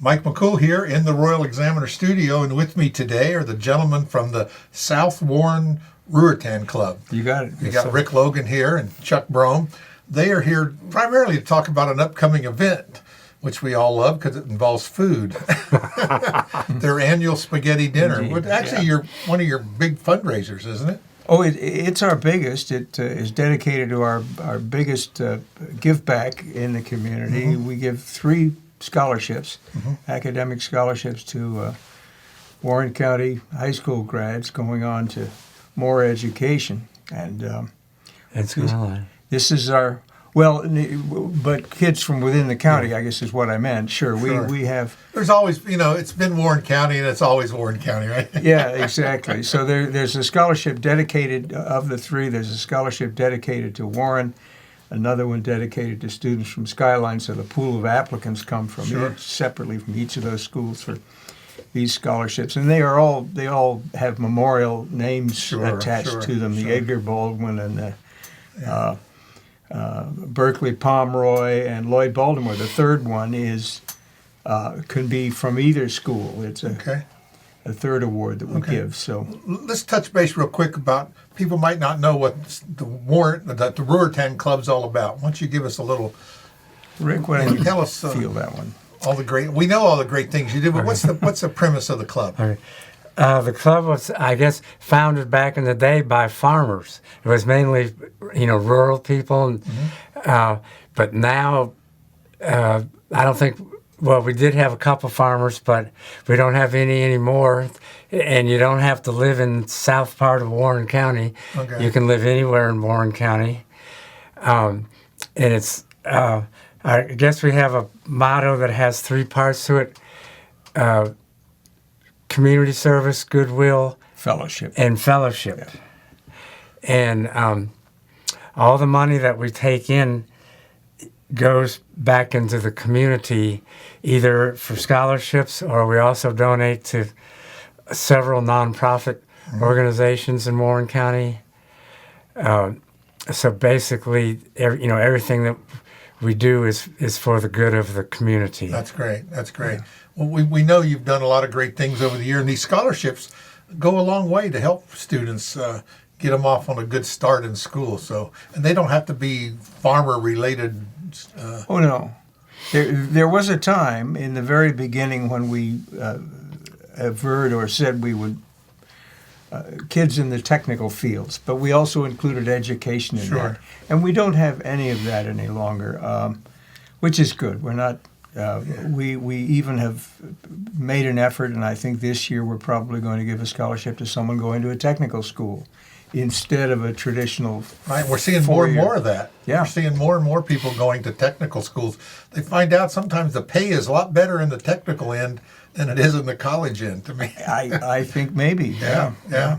Mike McCool here in the Royal Examiner studio, and with me today are the gentlemen from the South Warren Ruritan Club. You got it. You got Rick Logan here and Chuck Brome. They are here primarily to talk about an upcoming event, which we all love because it involves food. Their annual spaghetti dinner. Indeed, Actually, you're one of your big fundraisers, isn't it? Oh, it's our biggest. It is dedicated to our biggest give back in the community. Mm-hmm. We give 3 scholarships, academic scholarships to Warren County high school grads going on to more education. And this is our, but kids from within the county, I guess is what I meant. Sure. We have... There's always, it's been Warren County and it's always Warren County, right? Yeah, exactly. So there's a scholarship dedicated, of the 3, there's a scholarship dedicated to Warren, another one dedicated to students from Skyline, so the pool of applicants come from separately from each of those schools for these scholarships. And they all have memorial names attached to them, the Edgar Baldwin and the Berkeley Pomeroy and Lloyd Baltimore. The third one can be from either school. It's a third award that we give. So let's touch base real quick about, people might not know what the Ruritan Club's all about. Why don't you give us a little, Rick, why don't you tell us feel that one? We know all the great things you do, but what's the premise of the club? The club was, I guess, founded back in the day by farmers. It was mainly, rural people. But now, I don't think, we did have a couple farmers, but we don't have any anymore. And you don't have to live in south part of Warren County. Okay. You can live anywhere in Warren County. And it's, I guess we have a motto that has 3 parts to it. Community service, goodwill, fellowship. Yeah. And all the money that we take in goes back into the community, either for scholarships, or we also donate to several nonprofit organizations in Warren County. So basically, everything that we do is for the good of the community. That's great. Yeah. Well, we know you've done a lot of great things over the year, and these scholarships go a long way to help students get them off on a good start in school. So, and they don't have to be farmer-related. Oh, no. There was a time in the very beginning when we averred or said we would kids in the technical fields, but we also included education in that. And we don't have any of that any longer, which is good. We're not. We even have made an effort, and I think this year we're probably going to give a scholarship to someone going to a technical school instead of a traditional. Right, we're seeing more and more of that. Yeah. We're seeing more and more people going to technical schools. They find out sometimes the pay is a lot better in the technical end than it is in the college end, to me. I think maybe. Yeah.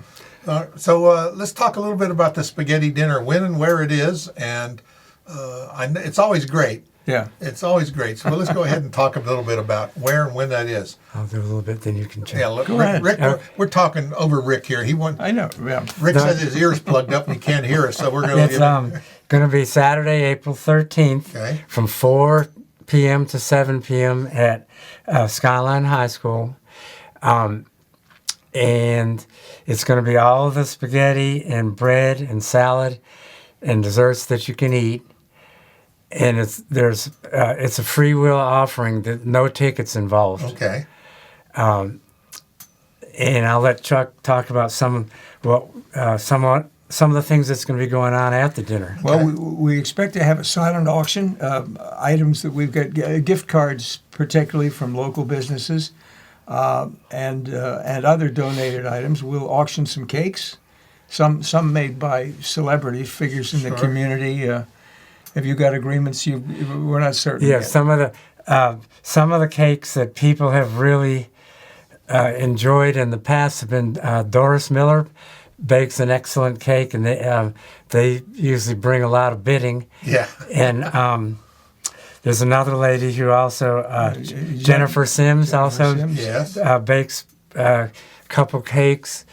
So let's talk a little bit about the spaghetti dinner, when and where it is, and it's always great. Yeah. It's always great. So let's go ahead and talk a little bit about where and when that is. I'll do a little bit, then you can check. Yeah, go ahead. Rick, we're talking over Rick here. I know. Yeah. Rick says his ears plugged up and he can't hear us, so we're going to. It's going to be Saturday, April 13th, from 4 p.m. to 7 p.m. at Skyline High School, and it's going to be all the spaghetti and bread and salad and desserts that you can eat. And it's a free will offering, that no tickets involved. Okay. And I'll let Chuck talk about some of the things that's going to be going on at the dinner. Well, we expect to have a silent auction, items that we've got, gift cards, particularly from local businesses, and other donated items. We'll auction some cakes, some made by celebrities, figures in the community. Have you got agreements? We're not certain. Yeah, yet. some of the cakes that people have really enjoyed in the past have been Doris Miller bakes an excellent cake, and they usually bring a lot of bidding. Yeah. And there's another lady who also Jennifer Sims Yes. bakes a couple cakes,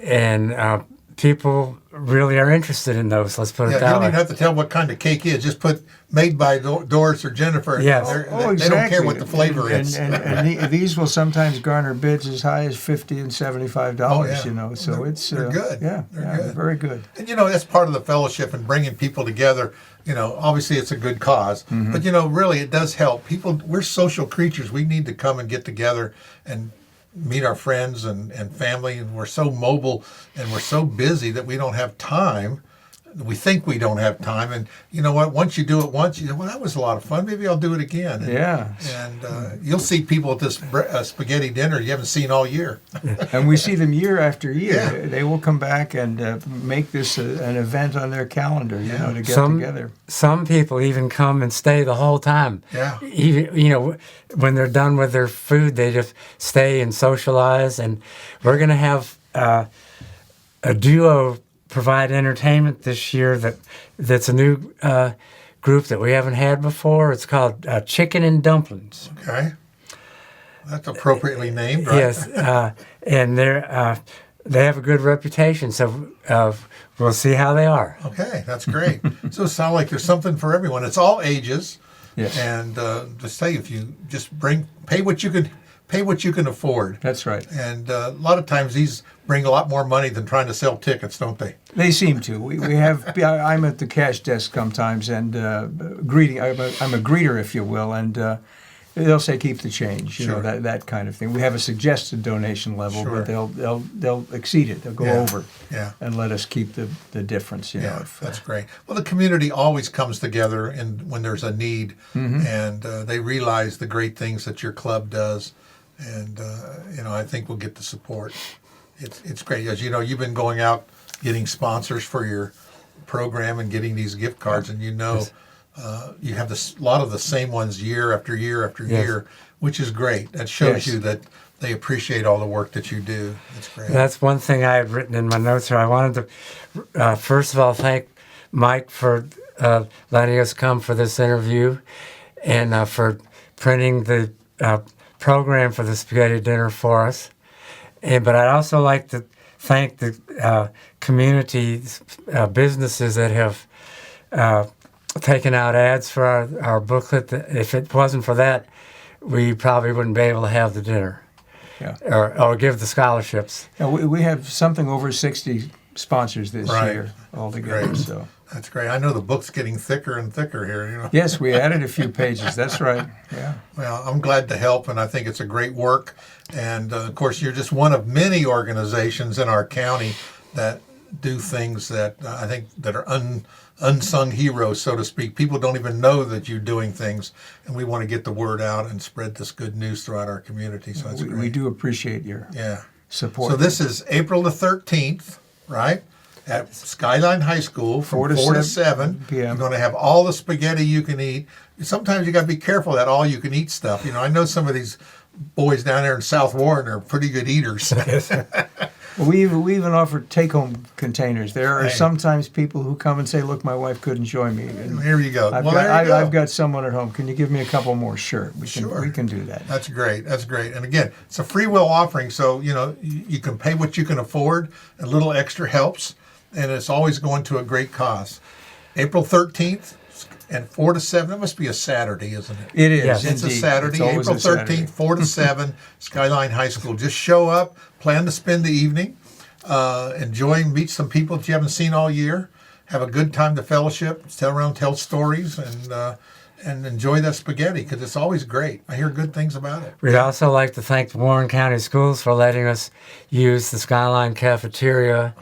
and people really are interested in those. Let's put it Yeah, you that don't way. even have to tell what kind of cake is. Just put made by Doris or Jennifer. Yes. They don't care what the flavor and, is. And these will sometimes garner bids as high as $50 and $75. Oh, yeah. You know, so They're good. Yeah, They're good. very good. And that's part of the fellowship and bringing people together. Obviously it's a good cause, but really it does help people. We're social creatures. We need to come and get together and meet our friends and family. And we're so mobile and we're so busy that we don't have time. We think we don't have time, and you know what? Once you do it once, well, that was a lot of fun. Maybe I'll do it again. And you'll see people at this spaghetti dinner you haven't seen all year. And we see them year after year. Yeah. They will come back and make this an event on their calendar, to get together. Some people even come and stay the whole time. Yeah. Even when they're done with their food, they just stay and socialize. And we're going to have a duo provide entertainment this year that's a new group that we haven't had before. It's called Chicken and Dumplings. Okay, that's appropriately named, right? Yes, and they have a good reputation, so we'll see how they are. Okay, that's great. So it sounds like there's something for everyone. It's all ages. Yes. And just say if you just pay what you can afford. That's right. And a lot of times these bring a lot more money than trying to sell tickets, don't they? They seem to. We have. I'm at the cash desk sometimes and greeting. I'm a greeter, if you will, and they'll say keep the change. Sure. That kind of thing. We have a suggested donation level, Sure. but they'll exceed it. They'll go over. Yeah. And let us keep the difference. Yeah, that's great. Well, the community always comes together when there's a need, and they realize the great things that your club does, and I think we'll get the support. It's great. As you know, you've been going out getting sponsors for your program and getting these gift cards, and Yes. you have a lot of the same ones year after year after Yes. year, which is great. That shows Yes. you that they appreciate all the work that you do. It's great. That's one thing I had written in my notes here. I wanted to, first of all, thank Mike for letting us come for this interview and for printing the program for the spaghetti dinner for us. But I'd also like to thank the community businesses that have taken out ads for our booklet. If it wasn't for that, we probably wouldn't be able to have the dinner. Yeah. Or give the scholarships. Yeah, we have something over 60 sponsors this Right. year altogether. Great. So That's great. I know the book's getting thicker and thicker here. yes, we added a few pages. That's right. Yeah. Well, I'm glad to help, and I think it's a great work. And of course, you're just one of many organizations in our county that do things that I think that are unsung heroes, so to speak. People don't even know that you're doing things, and we want to get the word out and spread this good news throughout our community. So that's great. We do appreciate your Yeah. support. So this is April the 13th, right? At Skyline High School from 4 to 7 p.m. You're going to have all the spaghetti you can eat. Sometimes you got to be careful of that all you can eat stuff. I know some of these boys down there in South Warren are pretty good eaters. We even offer take-home containers. There are Hey. sometimes people who come and say, "Look, my wife couldn't join me." And Here you go. I've Well, got, there you go. I've got someone at home. Can you give me a couple more? Sure, we Sure. can do that. That's great. That's great. And again, it's a free will offering, so you can pay what you can afford. A little extra helps, and it's always going to a great cause. April 13th and 4 to 7. That must be a Saturday, isn't it? It is. Yes. It's a indeed. Saturday, It's always April a Saturday. 13th, 4 to 7, Skyline High School. Just show up, plan to spend the evening, enjoy, meet some people that you haven't seen all year, have a good time to fellowship, tell stories, and enjoy that spaghetti because it's always great. I hear good things about it. We'd also like to thank the Warren County Schools for letting us use the Skyline Cafeteria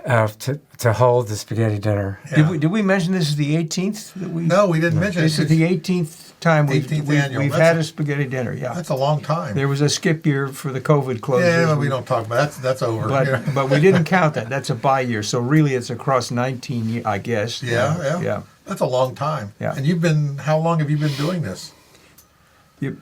to hold the spaghetti dinner. Yeah. Did we mention this is the 18th? No, we didn't mention it. This is the 18th time 18th annual. we've That's had a- a spaghetti dinner. Yeah. That's a long time. There was a skip year for the COVID closures. Yeah, we don't talk about that. That's over. But we didn't count that. That's a bye year. So really, it's across 19 years, I guess. Yeah. That's a long time. Yeah. And how long have you been doing this?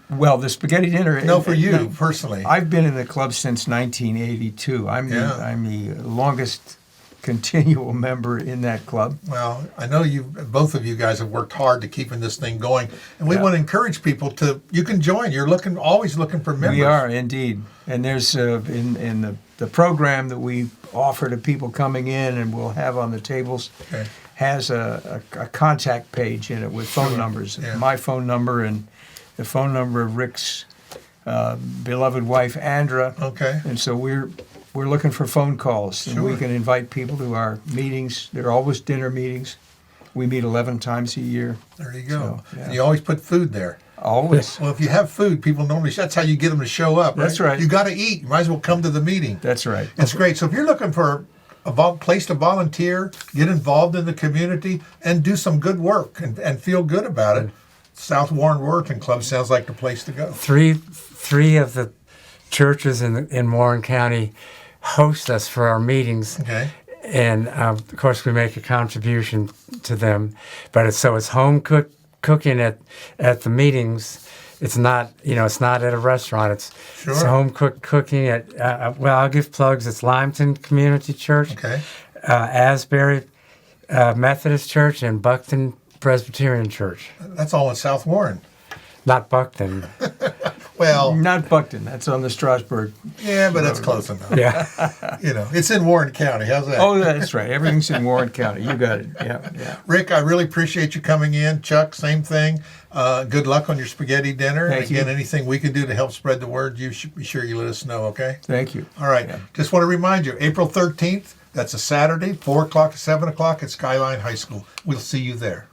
Well, the spaghetti dinner. No, for you personally. I've been in the club since 1982. I'm Yeah. the longest continual member in that club. Well, I know both of you guys have worked hard to keeping this thing going, and we Yeah. want to encourage people you can join. You're always looking for members. We are indeed, and there's in the program that we offer to people coming in, and we'll have on the tables, Okay. has a contact page in it with phone Sure. numbers, Yeah. my phone number and the phone number of Rick's beloved wife Andra. Okay. And so we're looking for phone calls, and we Sure. can invite people to our meetings. They're always dinner meetings. We meet 11 times a year. There you go. So, yeah. And you always put food there. Always. Well, if you have food, people normally, that's how you get them to show up. That's right. You got to eat. You might as well come to the meeting. That's right. It's great. So if you're looking for a place to volunteer, get involved in the community, and do some good work and feel good about it, South Warren Ruritan Club sounds like the place to go. Three of the churches in Warren County host us for our meetings. Okay. And of course, we make a contribution to them, but it's home cooking at the meetings. It's not at a restaurant. It's Sure. home cooking at. Well, I'll give plugs. It's Limetown Community Church, Okay. Asbury Methodist Church, and Buckton Presbyterian Church. That's all in South Warren. Not Buckton. Well, Not Buckton. That's on the Strasburg. yeah, but that's close enough. Yeah. It's in Warren County. How's that? Oh, that's right. Everything's in Warren County. You got it. Yeah, yeah. Rick, I really appreciate you coming in. Chuck, same thing. Good luck on your spaghetti dinner. Thank and again, you. anything we can do to help spread the word, you should be sure you let us know, okay? Thank you. All right. Yeah. Just want to remind you, April 13th, that's a Saturday, 4 o'clock to 7 o'clock at Skyline High School. We'll see you there.